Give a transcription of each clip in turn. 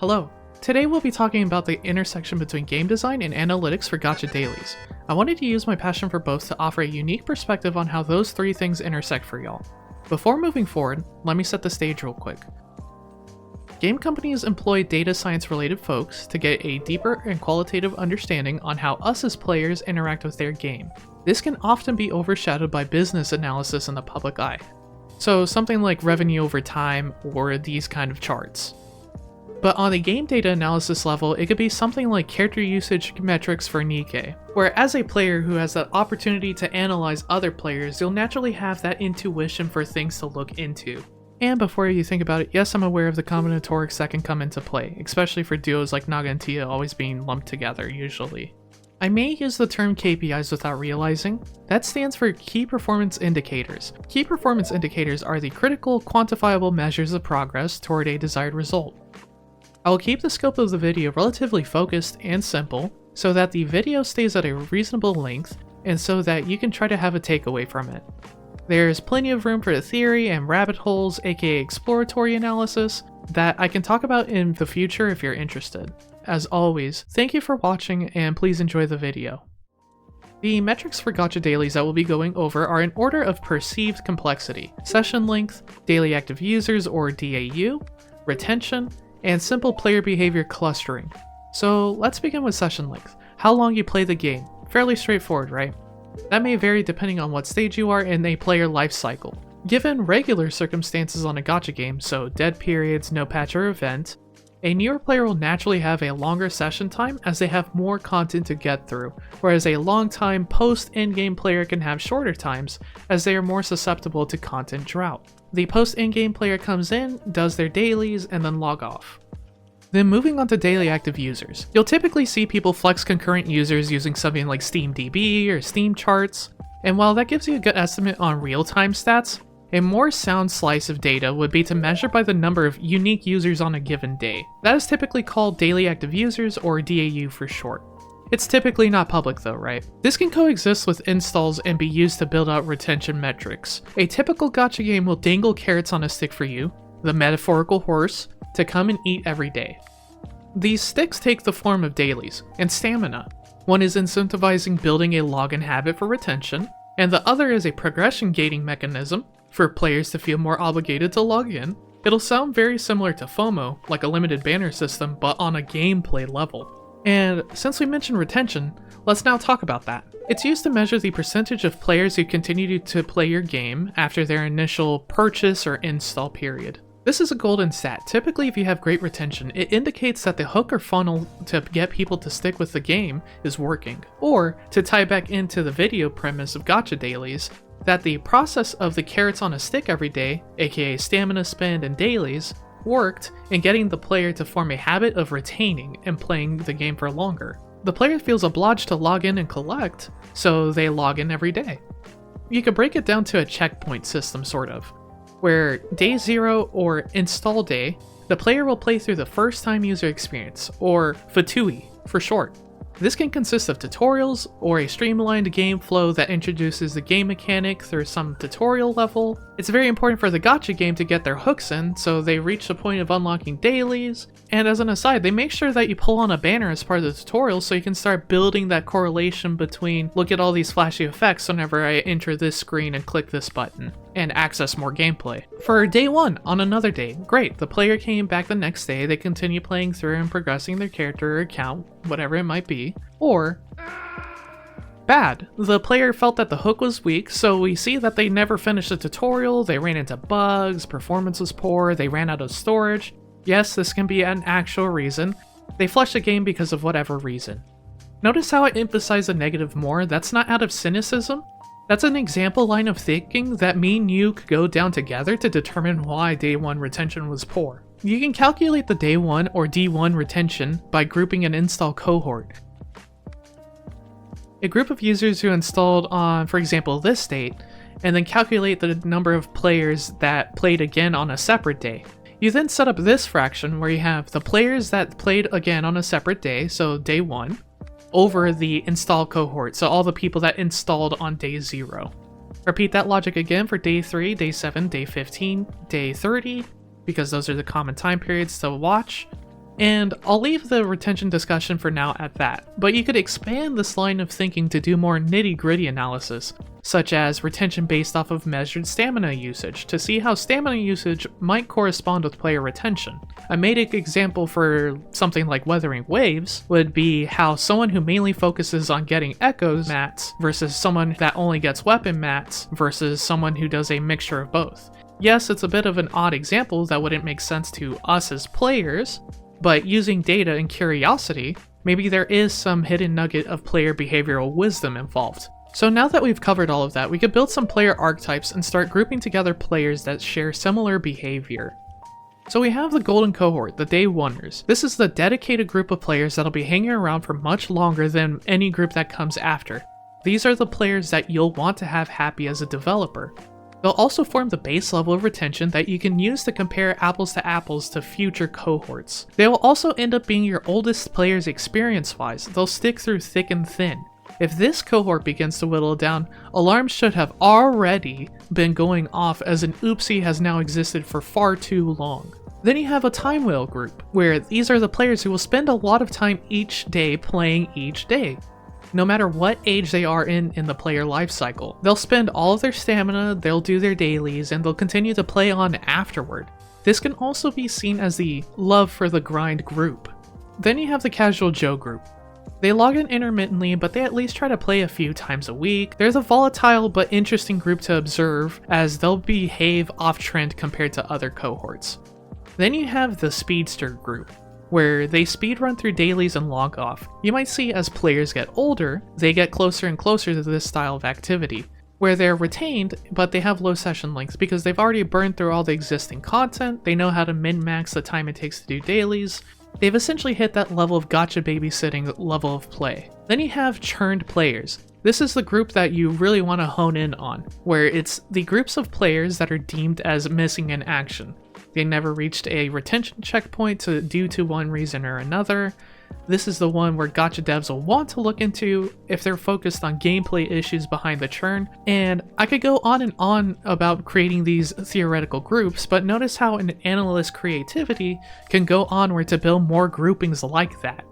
Hello. Today we'll be talking about the intersection between game design and analytics for Gacha dailies. I wanted to use my passion for both to offer a unique perspective on how those three things intersect for y'all. Before moving forward, let me set the stage real quick. Game companies employ data science related folks to get a deeper and qualitative understanding on how us as players interact with their game. This can often be overshadowed by business analysis in the public eye. So something like revenue over time or these kind of charts. But on the game data analysis level, it could be something like character usage metrics for Nikkei, where as a player who has the opportunity to analyze other players, you'll naturally have that intuition for things to look into. And before you think about it, yes, I'm aware of the combinatorics that can come into play, especially for duos like Naga and Tia always being lumped together usually. I may use the term KPIs without realizing. That stands for Key Performance Indicators. Key Performance Indicators are the critical, quantifiable measures of progress toward a desired result. I will keep the scope of the video relatively focused and simple so that the video stays at a reasonable length and so that you can try to have a takeaway from it. There's plenty of room for the theory and rabbit holes, aka exploratory analysis, that I can talk about in the future if you're interested. As always, thank you for watching and please enjoy the video. The metrics for Gacha dailies that we'll be going over are in order of perceived complexity: session length, daily active users or DAU, retention, and simple player behavior clustering. So let's begin with session length. How long you play the game. Fairly straightforward, right? That may vary depending on what stage you are in a player life cycle. Given regular circumstances on a Gacha game, so dead periods, no patch or event, a newer player will naturally have a longer session time as they have more content to get through, whereas a long-time post-endgame player can have shorter times as they are more susceptible to content drought. The post-endgame player comes in, does their dailies, and then log off. Then moving on to daily active users. You'll typically see people flex concurrent users using something like SteamDB or Steam charts, and while that gives you a good estimate on real-time stats, a more sound slice of data would be to measure by the number of unique users on a given day. That is typically called daily active users or DAU for short. It's typically not public though, right? This can coexist with installs and be used to build out retention metrics. A typical Gacha game will dangle carrots on a stick for you, the metaphorical horse, to come and eat every day. These sticks take the form of dailies and stamina. One is incentivizing building a login habit for retention, and the other is a progression gating mechanism for players to feel more obligated to log in. It'll sound very similar to FOMO, like a limited banner system, but on a gameplay level. And since we mentioned retention, let's now talk about that. It's used to measure the percentage of players who continue to play your game after their initial purchase or install period. This is a golden stat. Typically, if you have great retention, it indicates that the hook or funnel to get people to stick with the game is working. Or, to tie back into the video premise of Gacha dailies, that the process of the carrots on a stick every day, aka stamina spend and dailies, worked in getting the player to form a habit of retaining and playing the game for longer. The player feels obliged to log in and collect, so they log in every day. You could break it down to a checkpoint system sort of, where day 0 or install day, the player will play through the first time user experience, or FATUI for short. This can consist of tutorials, or a streamlined game flow that introduces the game mechanic through some tutorial level. It's very important for the Gacha game to get their hooks in, so they reach the point of unlocking dailies. And as an aside, they make sure that you pull on a banner as part of the tutorial so you can start building that correlation between, look at all these flashy effects whenever I enter this screen and click this button, and access more gameplay. For day 1, on another day, great, the player came back the next day, they continue playing through and progressing their character or account, whatever it might be. Or bad. The player felt that the hook was weak, so we see that they never finished the tutorial, they ran into bugs, performance was poor, they ran out of storage. Yes, this can be an actual reason. They flushed the game because of whatever reason. Notice how I emphasize the negative more? That's not out of cynicism. That's an example line of thinking that me and you could go down together to determine why day 1 retention was poor. You can calculate the day 1 or D1 retention by grouping an install cohort. A group of users who installed on, for example, this date, and then calculate the number of players that played again on a separate day. You then set up this fraction where you have the players that played again on a separate day, so day 1, over the install cohort, so all the people that installed on day 0. Repeat that logic again for day 3, day 7, day 15, day 30, because those are the common time periods to watch. And I'll leave the retention discussion for now at that, but you could expand this line of thinking to do more nitty-gritty analysis, such as retention based off of measured stamina usage, to see how stamina usage might correspond with player retention. A made example for something like Weathering Waves would be how someone who mainly focuses on getting echoes mats versus someone that only gets weapon mats versus someone who does a mixture of both. Yes, it's a bit of an odd example that wouldn't make sense to us as players, but using data and curiosity, maybe there is some hidden nugget of player behavioral wisdom involved. So now that we've covered all of that, we could build some player archetypes and start grouping together players that share similar behavior. So we have the Golden Cohort, the Day Oneers. This is the dedicated group of players that'll be hanging around for much longer than any group that comes after. These are the players that you'll want to have happy as a developer. They'll also form the base level of retention that you can use to compare apples to future cohorts. They will also end up being your oldest players experience-wise. They'll stick through thick and thin. If this cohort begins to whittle down, alarms should have already been going off, as an oopsie has now existed for far too long. Then you have a Time Whale group, where these are the players who will spend a lot of time each day playing each day. No matter what age they are in the player lifecycle, they'll spend all of their stamina, they'll do their dailies, and they'll continue to play on afterward. This can also be seen as the love for the grind group. Then you have the Casual Joe group. They log in intermittently, but they at least try to play a few times a week. They're the volatile but interesting group to observe, as they'll behave off-trend compared to other cohorts. Then you have the Speedster group, where they speedrun through dailies and log off. You might see as players get older, they get closer and closer to this style of activity, where they're retained, but they have low session lengths because they've already burned through all the existing content, they know how to min-max the time it takes to do dailies. They've essentially hit that level of gacha babysitting level of play. Then you have churned players. This is the group that you really want to hone in on, where it's the groups of players that are deemed as missing in action. They never reached a retention checkpoint due to one reason or another. This is the one where gacha devs will want to look into if they're focused on gameplay issues behind the churn, and I could go on and on about creating these theoretical groups, but notice how an analyst's creativity can go onward to build more groupings like that.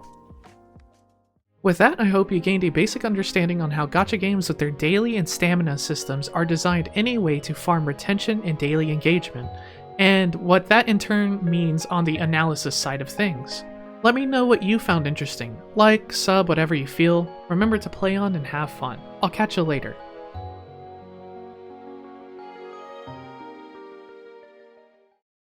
With that, I hope you gained a basic understanding on how gacha games with their daily and stamina systems are designed in a way to farm retention and daily engagement, and what that in turn means on the analysis side of things. Let me know what you found interesting. Like, sub, whatever you feel. Remember to play on and have fun. I'll catch you later.